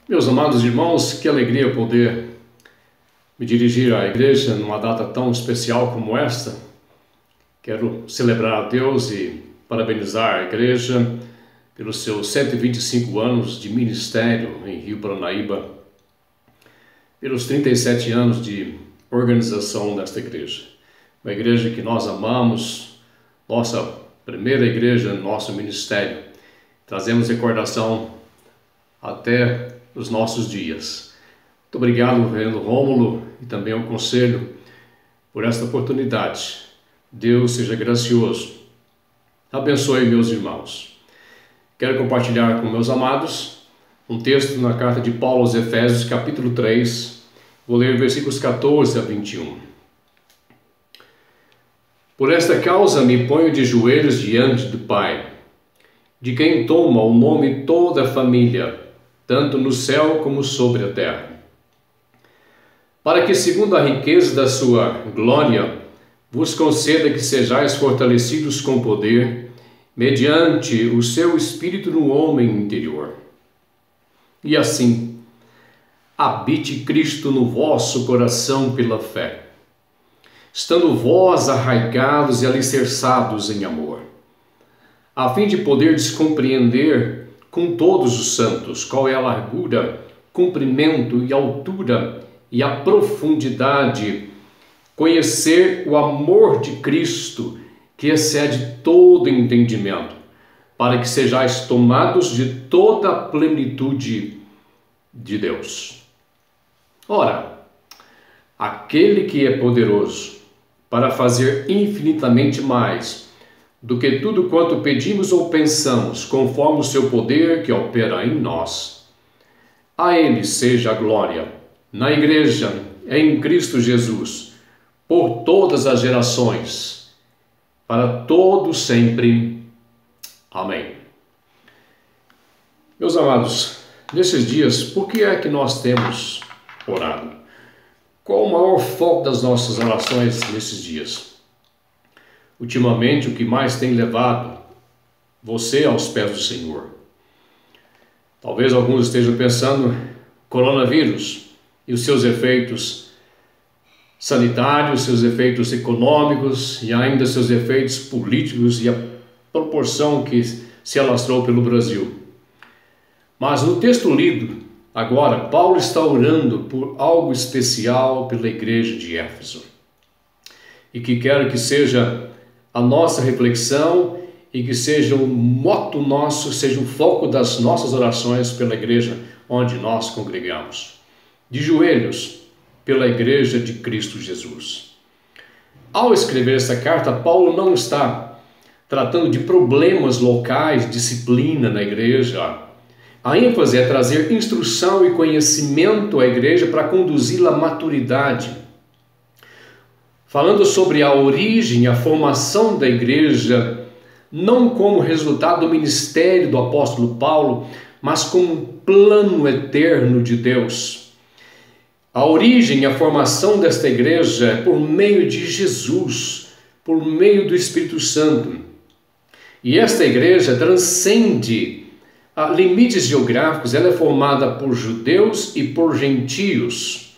Meus amados irmãos, que alegria poder me dirigir à igreja numa data tão especial como esta. Quero celebrar a Deus e parabenizar a igreja pelos seus 125 anos de ministério em Rio Paranaíba, pelos 37 anos de organização desta igreja. Uma igreja que nós amamos, nossa primeira igreja no nosso ministério. Trazemos recordação até os nossos dias. Muito obrigado, reverendo Rômulo, e também ao conselho por esta oportunidade. Deus seja gracioso. Abençoe meus irmãos. Quero compartilhar com meus amados um texto na carta de Paulo aos Efésios, capítulo 3. Vou ler versículos 14 a 21. Por esta causa me ponho de joelhos diante do Pai, de quem toma o nome toda a família, tanto no céu como sobre a terra, para que, segundo a riqueza da sua glória, vos conceda que sejais fortalecidos com poder, mediante o seu Espírito no homem interior. E assim, habite Cristo no vosso coração pela fé, estando vós arraigados e alicerçados em amor, a fim de poderdes compreender com todos os santos qual é a largura, comprimento e altura e a profundidade, conhecer o amor de Cristo que excede todo entendimento, para que sejais tomados de toda a plenitude de Deus. Ora, aquele que é poderoso para fazer infinitamente mais do que tudo quanto pedimos ou pensamos, conforme o seu poder que opera em nós. A Ele seja a glória, na Igreja, em Cristo Jesus, por todas as gerações, para todos sempre. Amém. Meus amados, nesses dias, por que é que nós temos orado? Qual o maior foco das nossas orações nesses dias? Ultimamente, o que mais tem levado você aos pés do Senhor? Talvez alguns estejam pensando coronavírus e os seus efeitos sanitários, seus efeitos econômicos e ainda seus efeitos políticos e a proporção que se alastrou pelo Brasil. Mas no texto lido agora, Paulo está orando por algo especial pela igreja de Éfeso e que quero que seja a nossa reflexão e que seja um moto nosso, seja o foco das nossas orações pela igreja onde nós congregamos. De joelhos pela igreja de Cristo Jesus. Ao escrever essa carta, Paulo não está tratando de problemas locais, disciplina na igreja. A ênfase é trazer instrução e conhecimento à igreja para conduzi-la à maturidade. Falando sobre a origem, a formação da igreja, não como resultado do ministério do apóstolo Paulo, mas como um plano eterno de Deus. A origem e a formação desta igreja é por meio de Jesus, por meio do Espírito Santo. E esta igreja transcende limites geográficos, ela é formada por judeus e por gentios,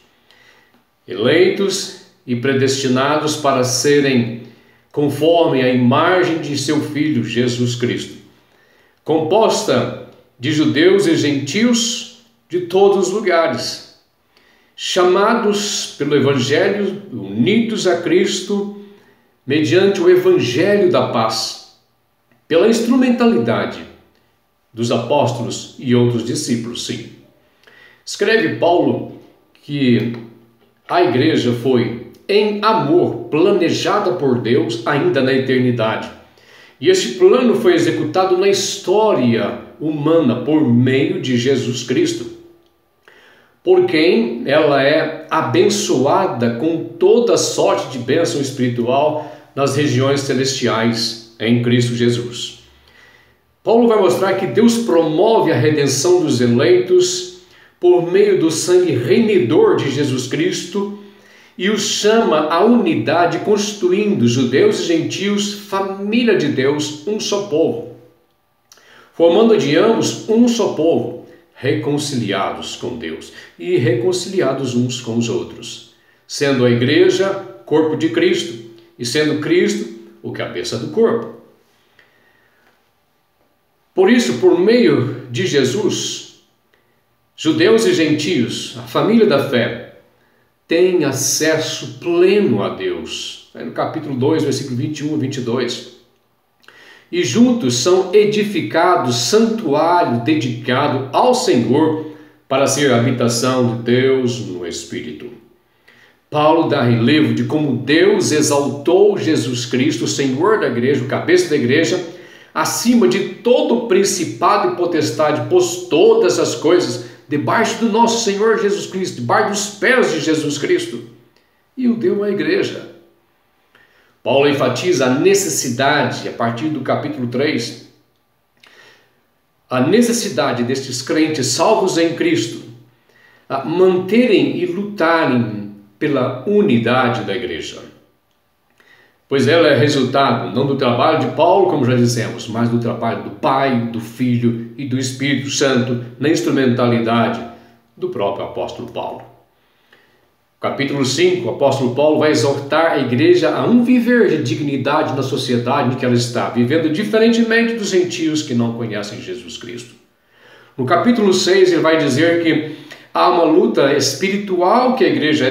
eleitos e predestinados para serem conforme a imagem de seu Filho, Jesus Cristo. Composta de judeus e gentios de todos os lugares, chamados pelo Evangelho, unidos a Cristo, mediante o Evangelho da paz, pela instrumentalidade dos apóstolos e outros discípulos, sim. Escreve Paulo que a igreja foi, em amor, planejada por Deus ainda na eternidade. E este plano foi executado na história humana por meio de Jesus Cristo, por quem ela é abençoada com toda sorte de bênção espiritual nas regiões celestiais em Cristo Jesus. Paulo vai mostrar que Deus promove a redenção dos eleitos por meio do sangue remidor de Jesus Cristo e os chama à unidade, constituindo judeus e gentios, família de Deus, um só povo, formando de ambos um só povo, reconciliados com Deus e reconciliados uns com os outros, sendo a igreja corpo de Cristo e sendo Cristo o cabeça do corpo. Por isso, por meio de Jesus, judeus e gentios, a família da fé, têm acesso pleno a Deus. No capítulo 2, versículo 21 a 22. E juntos são edificados santuário dedicado ao Senhor para ser a habitação de Deus no Espírito. Paulo dá relevo de como Deus exaltou Jesus Cristo, o Senhor da igreja, o cabeça da igreja, acima de todo principado e potestade, pôs todas as coisas debaixo do nosso Senhor Jesus Cristo, debaixo dos pés de Jesus Cristo, e o deu à igreja. Paulo enfatiza a necessidade, a partir do capítulo 3, a necessidade destes crentes salvos em Cristo a manterem e lutarem pela unidade da igreja. Pois ela é resultado não do trabalho de Paulo, como já dissemos, mas do trabalho do Pai, do Filho e do Espírito Santo na instrumentalidade do próprio apóstolo Paulo. Capítulo 5, o apóstolo Paulo vai exortar a igreja a um viver de dignidade na sociedade em que ela está, vivendo diferentemente dos gentios que não conhecem Jesus Cristo. No capítulo 6, ele vai dizer que há uma luta espiritual que a igreja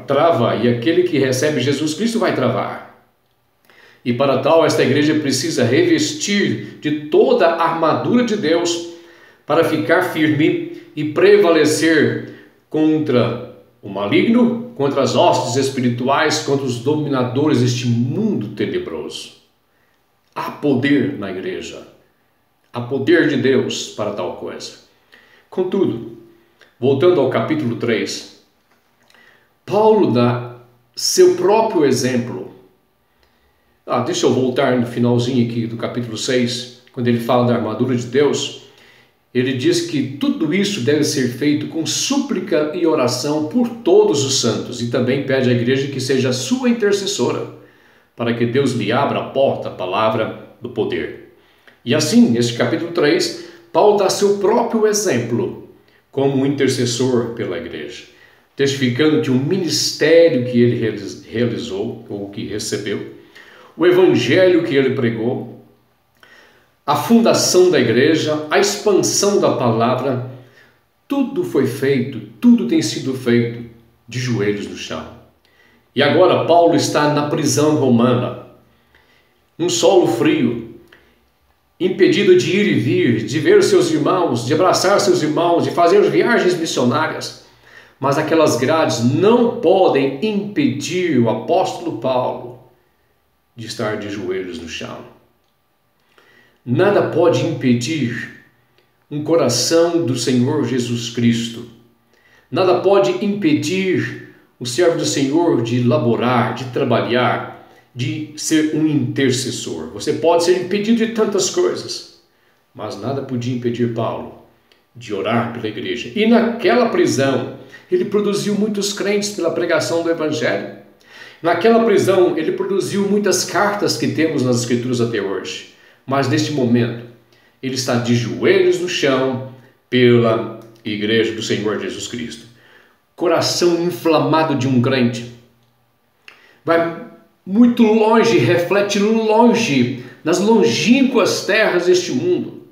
trava e aquele que recebe Jesus Cristo vai travar. E para tal, esta igreja precisa revestir de toda a armadura de Deus para ficar firme e prevalecer contra o maligno, contra as hostes espirituais, contra os dominadores deste mundo tenebroso. Há poder na igreja, há poder de Deus para tal coisa. Contudo, voltando ao capítulo 3, Paulo dá seu próprio exemplo. Deixa eu voltar no finalzinho aqui do capítulo 6, quando ele fala da armadura de Deus. Ele diz que tudo isso deve ser feito com súplica e oração por todos os santos, e também pede à igreja que seja sua intercessora, para que Deus lhe abra a porta, a palavra do poder. E assim, neste capítulo 3, Paulo dá seu próprio exemplo como intercessor pela igreja, testificando de um ministério que ele realizou, ou que recebeu, o evangelho que ele pregou, a fundação da igreja, a expansão da palavra, tudo foi feito, tudo tem sido feito de joelhos no chão. E agora Paulo está na prisão romana, um solo frio, impedido de ir e vir, de ver seus irmãos, de abraçar seus irmãos, de fazer viagens missionárias. Mas aquelas grades não podem impedir o apóstolo Paulo de estar de joelhos no chão. Nada pode impedir um coração do Senhor Jesus Cristo. Nada pode impedir o servo do Senhor de laborar, de trabalhar, de ser um intercessor. Você pode ser impedido de tantas coisas, mas nada podia impedir Paulo de orar pela igreja. E naquela prisão, ele produziu muitos crentes pela pregação do Evangelho. Naquela prisão, ele produziu muitas cartas que temos nas Escrituras até hoje. Mas neste momento, ele está de joelhos no chão pela igreja do Senhor Jesus Cristo. Coração inflamado de um crente. Vai muito longe, reflete longe, nas longínquas terras deste mundo.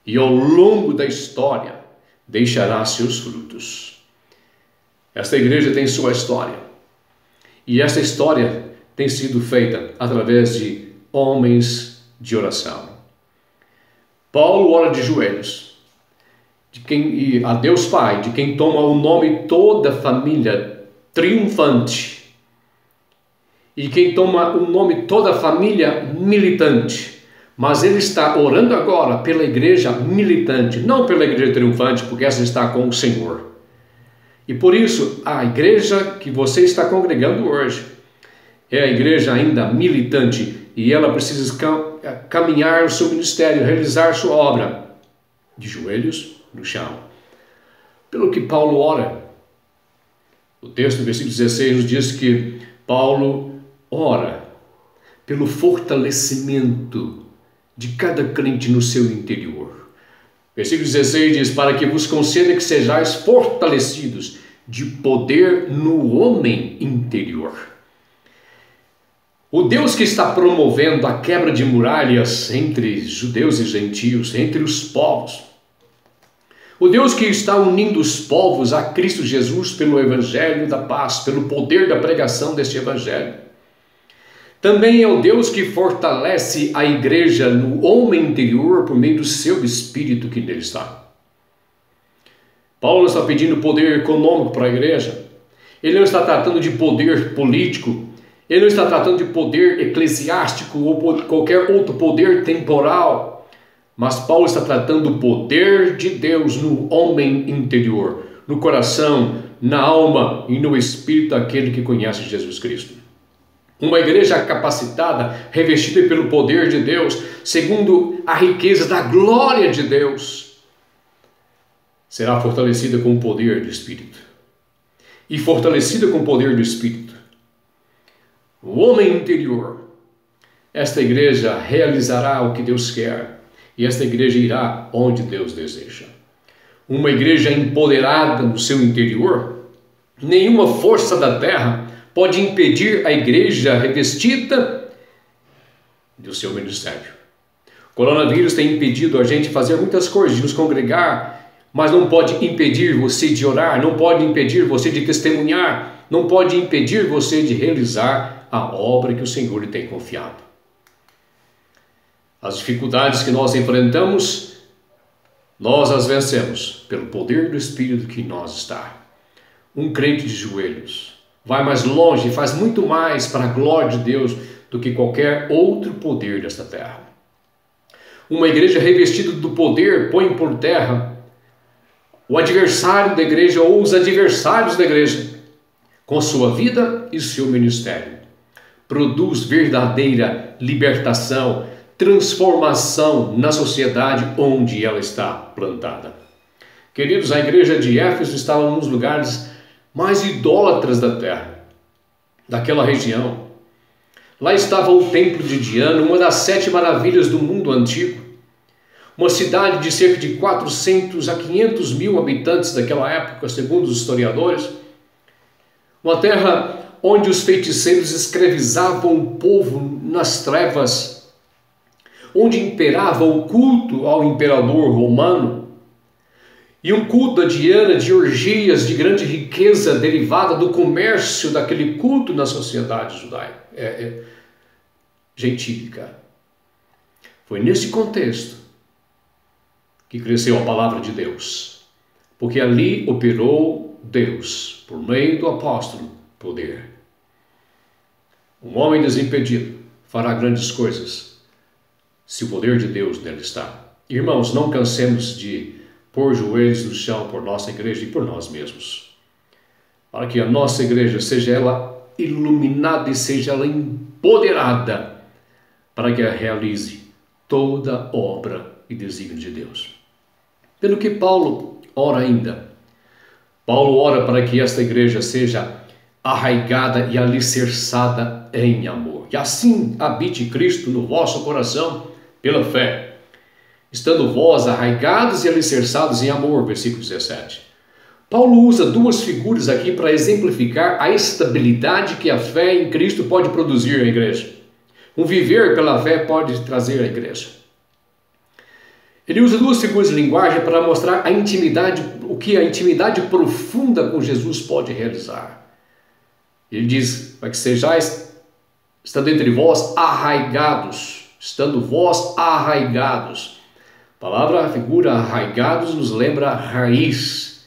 E ao longo da história, deixará seus frutos. Esta igreja tem sua história. E essa história tem sido feita através de homens de oração. Paulo ora de joelhos, a Deus Pai, de quem toma o nome toda a família triunfante, e quem toma o nome toda a família militante. Mas ele está orando agora pela igreja militante, não pela igreja triunfante, porque essa está com o Senhor. E por isso, a igreja que você está congregando hoje é a igreja ainda militante, e ela precisa caminhar o seu ministério, realizar sua obra de joelhos no chão. Pelo que Paulo ora. O texto do versículo 16 nos diz que Paulo ora pelo fortalecimento de cada crente no seu interior, Versículo 16 diz: para que vos conceda que sejais fortalecidos de poder no homem interior. O Deus que está promovendo a quebra de muralhas entre judeus e gentios, entre os povos, o Deus que está unindo os povos a Cristo Jesus pelo Evangelho da paz, pelo poder da pregação deste Evangelho, também é o Deus que fortalece a igreja no homem interior por meio do seu Espírito que nele está. Paulo está pedindo poder econômico para a igreja. Ele não está tratando de poder político. Ele não está tratando de poder eclesiástico ou qualquer outro poder temporal. Mas Paulo está tratando do poder de Deus no homem interior, no coração, na alma e no espírito daquele que conhece Jesus Cristo. Uma igreja capacitada, revestida pelo poder de Deus, segundo a riqueza da glória de Deus, será fortalecida com o poder do Espírito. E fortalecida com o poder do Espírito, o homem interior, esta igreja realizará o que Deus quer, e esta igreja irá onde Deus deseja. Uma igreja empoderada no seu interior, nenhuma força da terra pode impedir a igreja revestida do seu ministério. O coronavírus tem impedido a gente fazer muitas coisas, de nos congregar, mas não pode impedir você de orar, não pode impedir você de testemunhar, não pode impedir você de realizar a obra que o Senhor lhe tem confiado. As dificuldades que nós enfrentamos, nós as vencemos pelo poder do Espírito que em nós está. Um crente de joelhos vai mais longe, faz muito mais para a glória de Deus do que qualquer outro poder desta terra. Uma igreja revestida do poder põe por terra o adversário da igreja ou os adversários da igreja com sua vida e seu ministério. Produz verdadeira libertação, transformação na sociedade onde ela está plantada. Queridos, a igreja de Éfeso estava nos lugares mais idólatras da terra, daquela região. Lá estava o templo de Diana, uma das 7 maravilhas do mundo antigo. Uma cidade de cerca de 400 a 500 mil habitantes daquela época, segundo os historiadores. Uma terra onde os feiticeiros escravizavam o povo nas trevas, onde imperava o culto ao imperador romano, e um culto a Diana de orgias de grande riqueza derivada do comércio daquele culto na sociedade judaica, gentílica. Foi nesse contexto que cresceu a palavra de Deus, porque ali operou Deus, por meio do apóstolo, poder. Um homem desimpedido fará grandes coisas se o poder de Deus nele está. Irmãos, não cansemos de pôr joelhos no chão por nossa igreja e por nós mesmos, para que a nossa igreja seja ela iluminada e seja ela empoderada, para que ela realize toda obra e desígnio de Deus. Pelo que Paulo ora ainda. Paulo ora para que esta igreja seja arraigada e alicerçada em amor. E assim habite Cristo no vosso coração pela fé, estando vós arraigados e alicerçados em amor, versículo 17. Paulo usa 2 figuras aqui para exemplificar a estabilidade que a fé em Cristo pode produzir à igreja. Um viver pela fé pode trazer à igreja. Ele usa 2 figuras de linguagem para mostrar a intimidade, o que a intimidade profunda com Jesus pode realizar. Ele diz, para que sejais, estando entre vós arraigados, estando vós arraigados. A palavra, a figura arraigados nos lembra a raiz.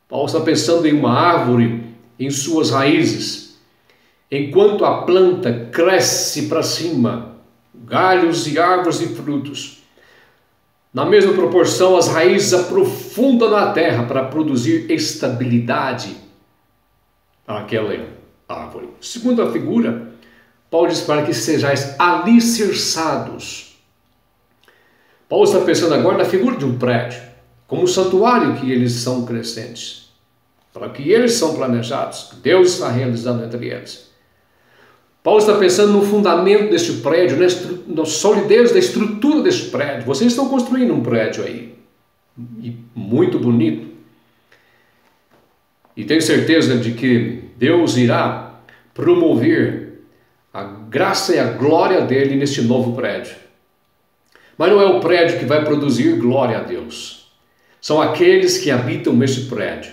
Paulo está pensando em uma árvore, em suas raízes. Enquanto a planta cresce para cima, galhos e árvores e frutos, na mesma proporção as raízes aprofundam na terra para produzir estabilidade para aquela árvore. Segunda figura, Paulo diz para que sejais alicerçados. Paulo está pensando agora na figura de um prédio, como o santuário que eles são crescentes, para que eles são planejados, que Deus está realizando entre eles. Paulo está pensando no fundamento deste prédio, na solidez da estrutura deste prédio. Vocês estão construindo um prédio aí. e muito bonito. E tenho certeza de que Deus irá promover a graça e a glória dele neste novo prédio. Mas não é o prédio que vai produzir glória a Deus. São aqueles que habitam neste prédio,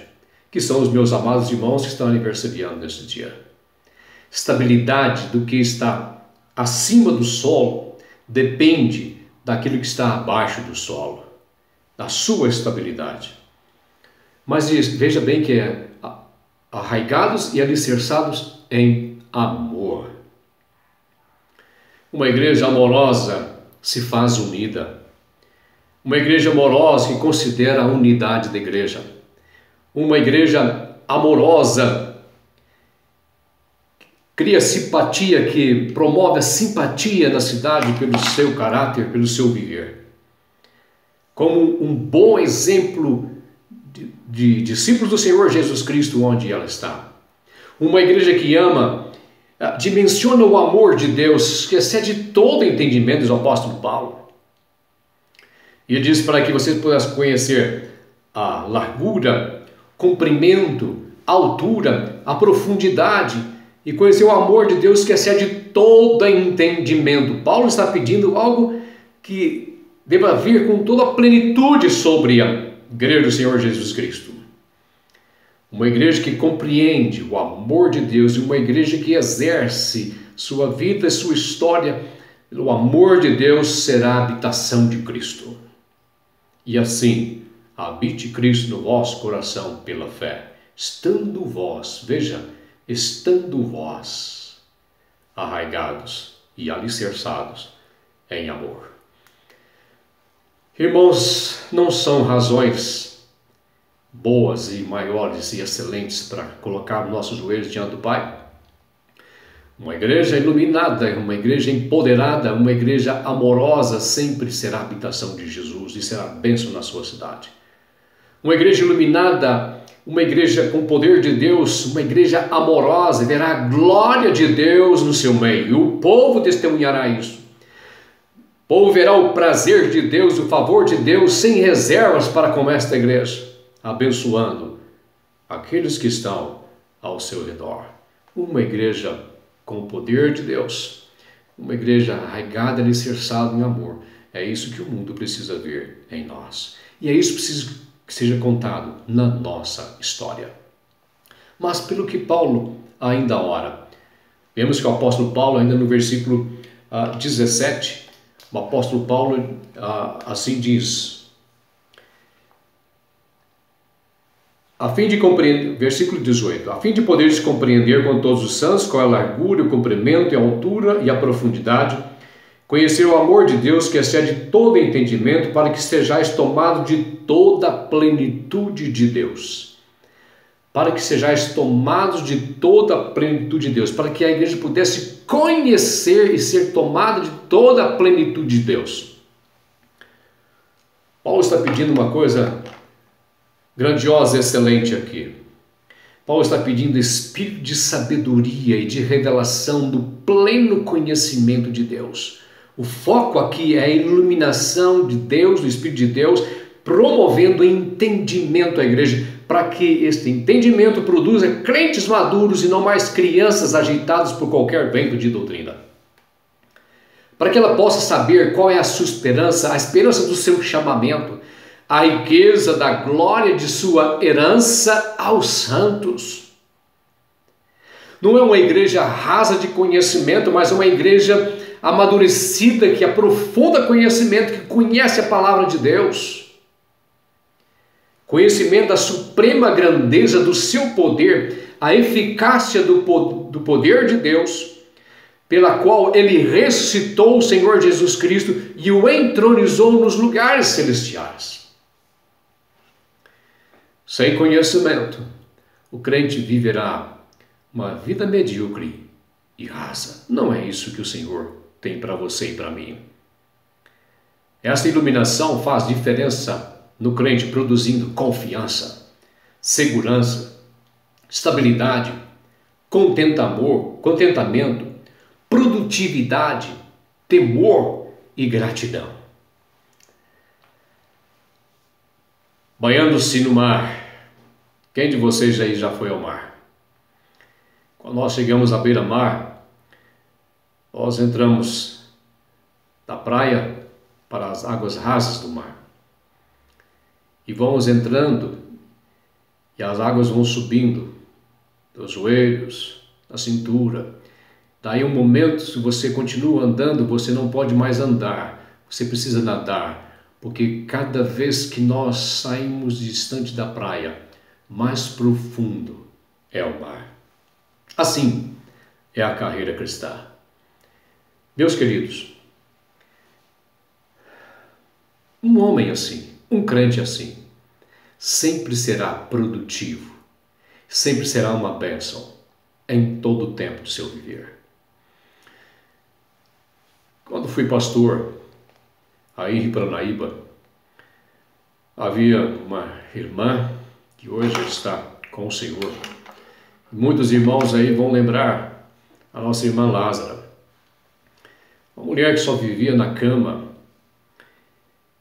que são os meus amados irmãos que estão aniversariando neste dia. Estabilidade do que está acima do solo depende daquilo que está abaixo do solo, da sua estabilidade. Mas veja bem que é arraigados e alicerçados em amor. Uma igreja amorosa se faz unida. Uma igreja amorosa que considera a unidade da igreja. Uma igreja amorosa cria simpatia, que promove a simpatia na cidade pelo seu caráter, pelo seu viver. Como um bom exemplo de discípulos do Senhor Jesus Cristo onde ela está. Uma igreja que ama, dimensiona o amor de Deus, que excede todo entendimento, diz o apóstolo Paulo. E ele diz para que você pudesse conhecer a largura, comprimento, a altura, a profundidade e conhecer o amor de Deus que excede todo entendimento. Paulo está pedindo algo que deva vir com toda a plenitude sobre a igreja do Senhor Jesus Cristo. Uma igreja que compreende o amor de Deus e uma igreja que exerce sua vida e sua história pelo amor de Deus será a habitação de Cristo. E assim, habite Cristo no vosso coração pela fé, estando vós, veja, estando vós arraigados e alicerçados em amor. Irmãos, não são razões boas e maiores e excelentes para colocar nossos joelhos diante do Pai? Uma igreja iluminada, uma igreja empoderada, uma igreja amorosa sempre será a habitação de Jesus e será bênção na sua cidade. Uma igreja iluminada, uma igreja com o poder de Deus, uma igreja amorosa, verá a glória de Deus no seu meio. E o povo testemunhará isso. O povo verá o prazer de Deus, o favor de Deus, sem reservas para com esta igreja, abençoando aqueles que estão ao seu redor. Uma igreja com o poder de Deus, uma igreja arraigada e alicerçada em amor. É isso que o mundo precisa ver em nós. E é isso que precisa que seja contado na nossa história. Mas pelo que Paulo ainda ora, vemos que o apóstolo Paulo, ainda no versículo 17, o apóstolo Paulo assim diz, a fim de compreender, versículo 18, a fim de poderes compreender com todos os santos qual é a largura, o comprimento, a altura e a profundidade, conhecer o amor de Deus que excede todo entendimento, para que sejais tomados de toda a plenitude de Deus. Para que sejais tomados de toda a plenitude de Deus, para que a igreja pudesse conhecer e ser tomada de toda a plenitude de Deus. Paulo está pedindo uma coisa grandiosa e excelente aqui. Paulo está pedindo espírito de sabedoria e de revelação do pleno conhecimento de Deus. O foco aqui é a iluminação de Deus, do Espírito de Deus, promovendo entendimento à igreja, para que este entendimento produza crentes maduros e não mais crianças agitadas por qualquer vento de doutrina. Para que ela possa saber qual é a sua esperança, a esperança do seu chamamento, a riqueza da glória de sua herança aos santos. Não é uma igreja rasa de conhecimento, mas uma igreja amadurecida, que aprofunda conhecimento, que conhece a palavra de Deus. Conhecimento da suprema grandeza do seu poder, a eficácia do poder de Deus, pela qual ele ressuscitou o Senhor Jesus Cristo e o entronizou nos lugares celestiais. Sem conhecimento, o crente viverá uma vida medíocre e rasa. Não é isso que o Senhor tem para você e para mim. Essa iluminação faz diferença no crente, produzindo confiança, segurança, estabilidade, contentamento, produtividade, temor e gratidão. banhando-se no mar. Quem de vocês aí já foi ao mar? Quando nós chegamos à beira-mar, nós entramos da praia para as águas rasas do mar. E vamos entrando e as águas vão subindo dos joelhos, da cintura. Daí um momento, se você continua andando, você não pode mais andar, você precisa nadar, porque cada vez que nós saímos distante da praia, mais profundo é o mar. Assim é a carreira cristã. Meus queridos, um homem assim, um crente assim, sempre será produtivo, sempre será uma bênção em todo o tempo do seu viver. Quando fui pastor aí em Paranaíba, havia uma irmã que hoje está com o Senhor. Muitos irmãos aí vão lembrar a nossa irmã Lázara, uma mulher que só vivia na cama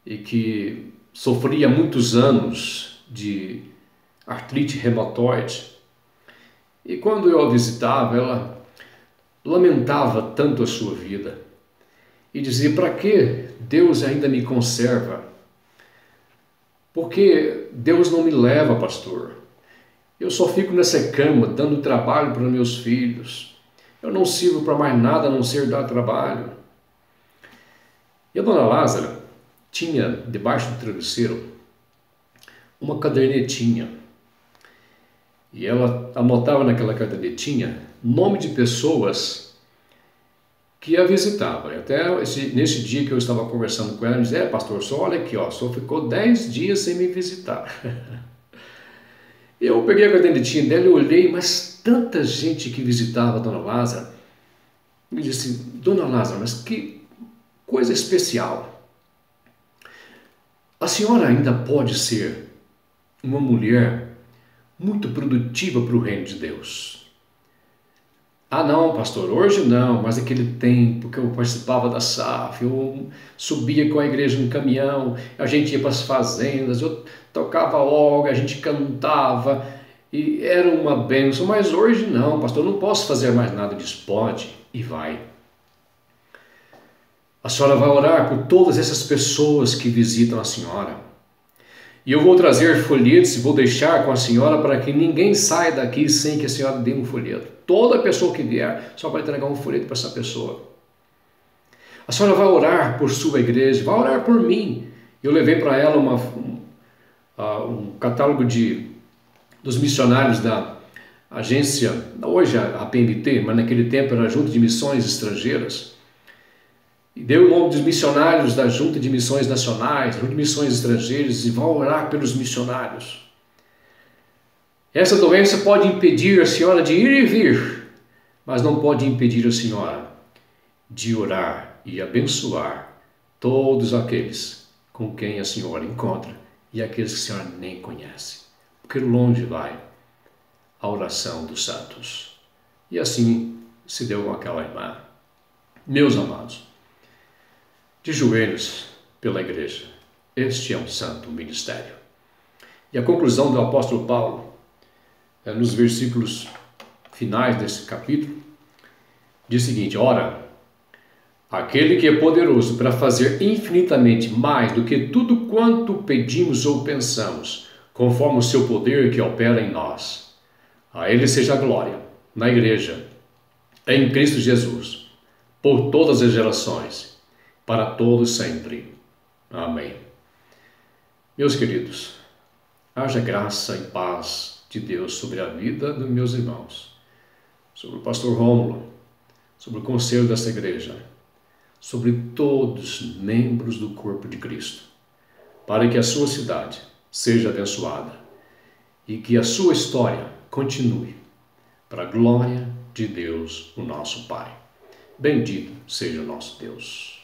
e que sofria muitos anos de artrite reumatoide. E quando eu a visitava, ela lamentava tanto a sua vida e dizia: para que Deus ainda me conserva? Porque Deus não me leva, pastor. Eu só fico nessa cama dando trabalho para meus filhos. Eu não sirvo para mais nada a não ser dar trabalho. E a dona Lázara tinha debaixo do travesseiro uma cadernetinha. E ela anotava naquela cadernetinha nome de pessoas que a visitava. Até nesse dia que eu estava conversando com ela, ela dizia: pastor, só olha aqui, só ficou 10 dias sem me visitar. Eu peguei a cadernetinha dela e olhei, mas tanta gente que visitava a dona Lázara. Me disse: dona Lázara, mas que coisa especial. A senhora ainda pode ser uma mulher muito produtiva para o reino de Deus. Ah não, pastor, hoje não, mas naquele tempo que eu participava da SAF, eu subia com a igreja no caminhão, a gente ia para as fazendas, eu tocava órgão, a gente cantava, e era uma bênção, mas hoje não, pastor, eu não posso fazer mais nada disso. Pode e vai. A senhora vai orar por todas essas pessoas que visitam a senhora. E eu vou trazer folhetos e vou deixar com a senhora para que ninguém saia daqui sem que a senhora dê um folheto. Toda pessoa que vier só vai entregar um folheto para essa pessoa. A senhora vai orar por sua igreja, vai orar por mim. Eu levei para ela um catálogo dos missionários da agência, hoje a PMT, mas naquele tempo era a Junta de Missões Estrangeiras. E deu o nome dos missionários da Junta de Missões Nacionais, Junta de Missões Estrangeiras, e vão orar pelos missionários. Essa doença pode impedir a senhora de ir e vir, mas não pode impedir a senhora de orar e abençoar todos aqueles com quem a senhora encontra e aqueles que a senhora nem conhece. Porque longe vai a oração dos santos. E assim se deu com aquela irmã. Meus amados, de joelhos pela igreja, este é um santo ministério. E a conclusão do apóstolo Paulo, nos versículos finais desse capítulo, diz o seguinte: ora, aquele que é poderoso para fazer infinitamente mais do que tudo quanto pedimos ou pensamos, conforme o seu poder que opera em nós. A ele seja a glória, na igreja, em Cristo Jesus, por todas as gerações, para todos sempre. Amém. Meus queridos, haja graça e paz de Deus sobre a vida dos meus irmãos, sobre o pastor Rômulo, sobre o conselho desta igreja, sobre todos os membros do corpo de Cristo, para que a sua cidade seja abençoada e que a sua história continue para a glória de Deus, o nosso Pai. Bendito seja o nosso Deus.